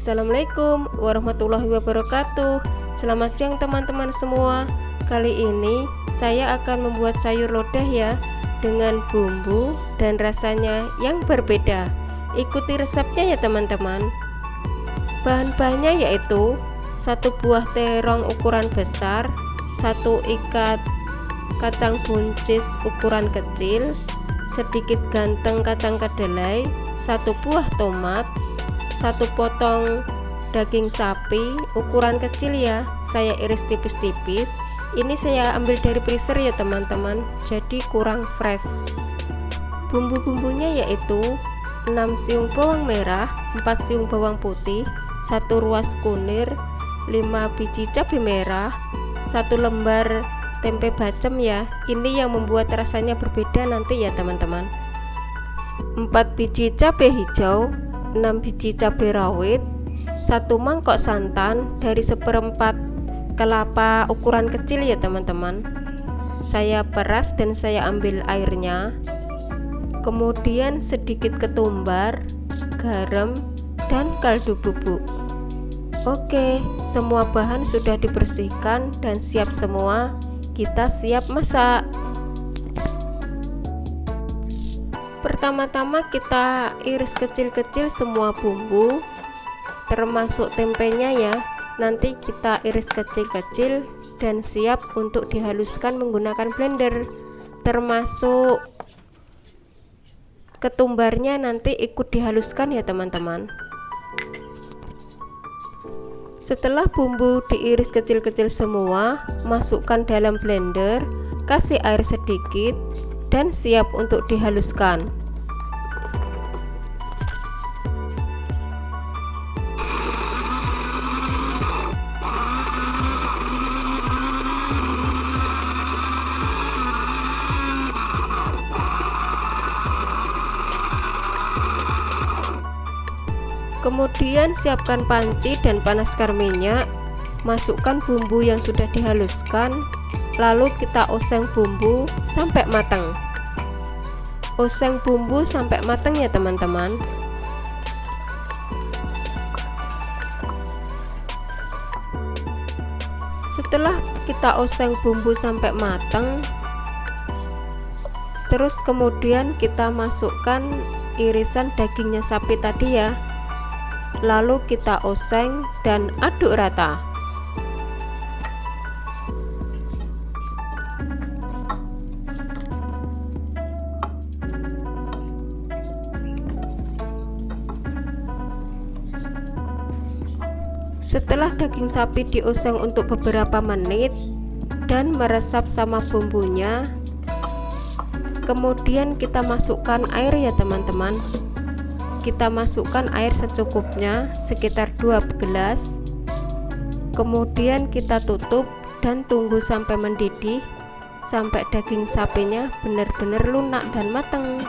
Assalamualaikum warahmatullahi wabarakatuh. Selamat siang teman-teman semua. Kali ini saya akan membuat sayur lodeh ya, dengan bumbu dan rasanya yang berbeda. Ikuti resepnya ya teman-teman. Bahan-bahannya yaitu 1 buah terong ukuran besar, 1 ikat kacang buncis ukuran kecil, sedikit ganteng kacang kedelai, 1 buah tomat, 1 potong daging sapi ukuran kecil ya, saya iris tipis-tipis. Ini saya ambil dari freezer ya teman-teman, jadi kurang fresh. Bumbu-bumbunya yaitu 6 siung bawang merah, 4 siung bawang putih, 1 ruas kunir, 5 biji cabai merah, 1 lembar tempe bacem ya. Ini yang membuat rasanya berbeda nanti ya teman-teman. 4 biji cabai hijau, 6 biji cabai rawit, 1 mangkok santan dari 1/4 kelapa ukuran kecil ya teman-teman. Saya peras dan saya ambil airnya. Kemudian sedikit ketumbar, garam, dan kaldu bubuk. Oke, semua bahan sudah dibersihkan dan siap semua. Kita siap masak. Pertama-tama kita iris kecil-kecil semua bumbu, termasuk tempenya ya. Nanti kita iris kecil-kecil dan siap untuk dihaluskan menggunakan blender. Termasuk ketumbarnya nanti ikut dihaluskan ya teman-teman. Setelah bumbu diiris kecil-kecil semua, masukkan dalam blender, kasih air sedikit, dan siap untuk dihaluskan. Kemudian siapkan panci dan panaskan minyak, masukkan bumbu yang sudah dihaluskan, lalu kita oseng bumbu sampai matang. Oseng bumbu sampai matang ya teman-teman. Setelah kita oseng bumbu sampai matang, terus kemudian kita masukkan irisan dagingnya sapi tadi ya, lalu kita oseng dan aduk rata. Setelah daging sapi dioseng untuk beberapa menit dan meresap sama bumbunya, kemudian kita masukkan air ya teman-teman. Kita masukkan air secukupnya, sekitar 2 gelas. Kemudian kita tutup dan tunggu sampai mendidih, sampai daging sapinya benar-benar lunak dan matang.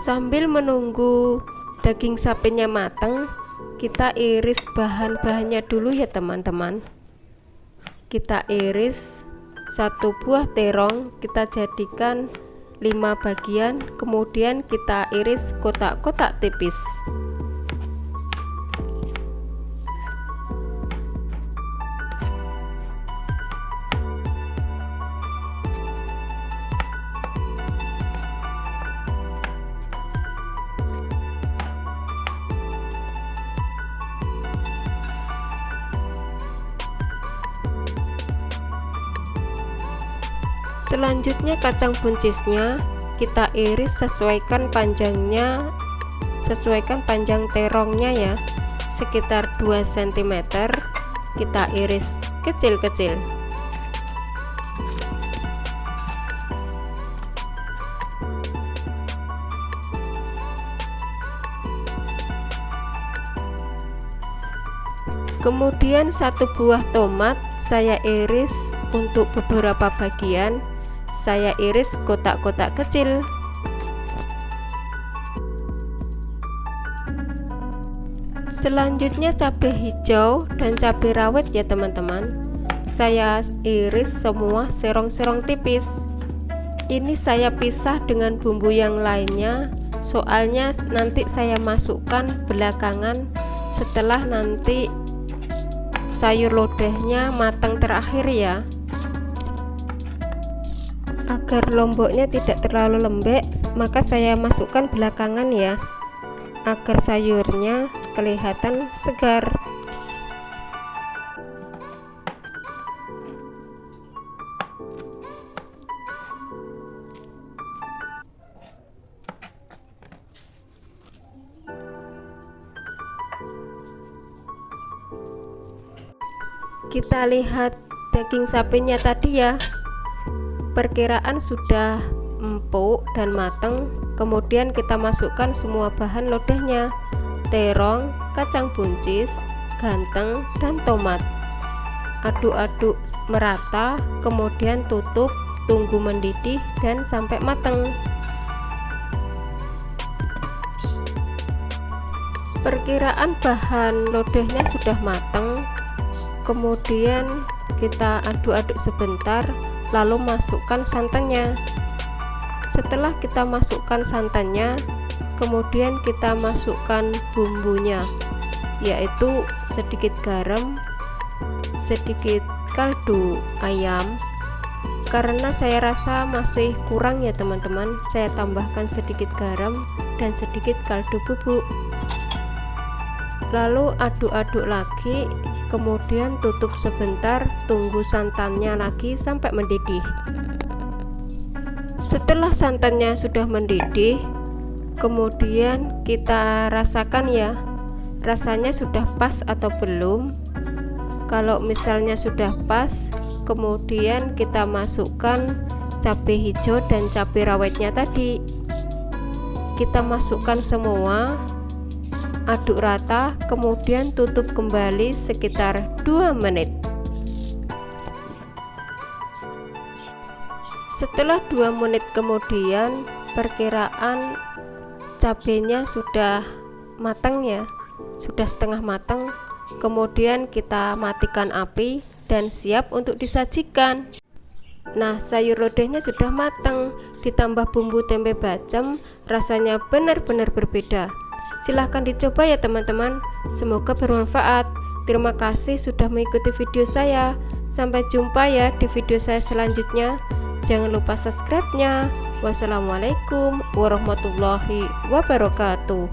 Sambil menunggu daging sapinya matang, kita iris bahan-bahannya dulu ya teman-teman. Kita iris 1 buah terong, kita jadikan 5 bagian, kemudian kita iris kotak-kotak tipis. Selanjutnya kacang buncisnya kita iris, sesuaikan panjangnya, sesuaikan panjang terongnya ya, sekitar 2 cm. Kita iris kecil-kecil. Kemudian 1 buah tomat saya iris untuk beberapa bagian. Saya iris kotak-kotak kecil. Selanjutnya cabai hijau dan cabai rawit ya teman-teman. Saya iris semua serong-serong tipis. Ini saya pisah dengan bumbu yang lainnya soalnya nanti saya masukkan belakangan setelah nanti sayur lodehnya matang terakhir ya. Agar lomboknya tidak terlalu lembek, maka saya masukkan belakangan ya, agar sayurnya kelihatan segar. Kita lihat daging sapinya tadi ya, perkiraan sudah empuk dan matang. Kemudian kita masukkan semua bahan lodehnya, terong, kacang buncis, ganteng, dan tomat. Aduk-aduk merata, kemudian tutup, tunggu mendidih dan sampai matang. Perkiraan bahan lodehnya sudah matang. Kemudian kita aduk-aduk sebentar, lalu masukkan santannya. Setelah kita masukkan santannya, kemudian kita masukkan bumbunya, yaitu sedikit garam, sedikit kaldu ayam. Karena saya rasa masih kurang ya teman-teman, saya tambahkan sedikit garam dan sedikit kaldu bubuk. Lalu aduk-aduk lagi, kemudian tutup sebentar, tunggu santannya lagi sampai mendidih. Setelah santannya sudah mendidih, kemudian kita rasakan ya, rasanya sudah pas atau belum. Kalau misalnya sudah pas, kemudian kita masukkan cabai hijau dan cabai rawitnya tadi. Kita masukkan semua, aduk rata, kemudian tutup kembali sekitar 2 menit. Setelah 2 menit kemudian, perkiraan cabenya sudah matang ya, sudah setengah matang. Kemudian kita matikan api dan siap untuk disajikan. Nah, sayur lodehnya sudah matang, ditambah bumbu tempe bacem, rasanya benar-benar berbeda. Silahkan dicoba ya teman-teman, semoga bermanfaat. Terima kasih sudah mengikuti video saya. Sampai jumpa ya di video saya selanjutnya. Jangan lupa subscribe-nya. Wassalamualaikum warahmatullahi wabarakatuh.